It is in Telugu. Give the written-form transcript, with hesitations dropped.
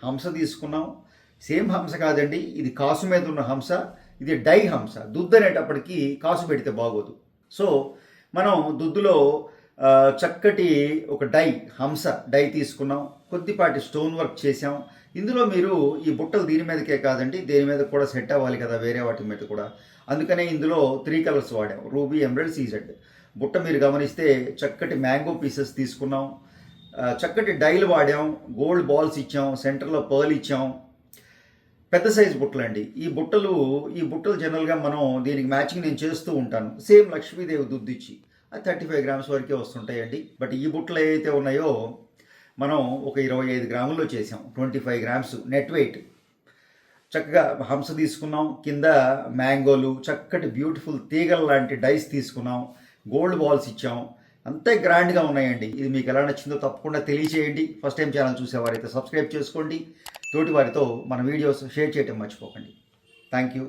హంస తీసుకున్నాం. సేమ్ హంస కాదండి, ఇది కాసు మీద ఉన్న హంస, ఇది డై హంస. దుద్దు అనేటప్పటికి కాసు పెడితే బాగోదు. సో మనం దుద్దులో చక్కటి ఒక హంస డై తీసుకున్నాం. కొద్దిపాటి స్టోన్ వర్క్ చేసాం. ఇందులో మీరు ఈ బుట్టలు దీని మీదకే కాదండి, దేని మీద కూడా సెట్ అవ్వాలి కదా, వేరే వాటి మీద కూడా. అందుకనే ఇందులో 3 కలర్స్ వాడాం, రూబీ, ఎమరల్డ్, సీజెడ్. బుట్ట మీరు గమనిస్తే చక్కటి మ్యాంగో పీసెస్ తీసుకున్నాం, చక్కటి డైలు వాడాం, గోల్డ్ బాల్స్ ఇచ్చాం, సెంటర్లో పర్ల్ ఇచ్చాం. పెద్ద సైజు బుట్టలండి ఈ బుట్టలు జనరల్గా మనం దీనికి మ్యాచింగ్ నేను చేస్తూ ఉంటాను. సేమ్ లక్ష్మీదేవి దుద్దిచ్చి అది 35 గ్రామ్స్ వరకే వస్తుంటాయండి. బట్ ఈ బుట్టలు ఏవైతే ఉన్నాయో మనం ఒక 25 గ్రాముల్లో చేసాం. 25 గ్రామ్స్ నెట్ వెయిట్. చక్కగా హంస తీసుకున్నాం, కింద మ్యాంగోలు, చక్కటి బ్యూటిఫుల్ తీగల లాంటి డైస్ తీసుకున్నాం, గోల్డ్ బాల్స్ ఇచ్చాం. అంతే గ్రాండ్గా ఉన్నాయండి. ఇది మీకు ఎలా నచ్చిందో తప్పకుండా తెలియచేయండి. ఫస్ట్ టైం ఛానల్ చూసేవారైతే సబ్స్క్రైబ్ చేసుకోండి. తోటి వారితో మన వీడియోస్ షేర్ చేయటం మర్చిపోకండి. Thank you.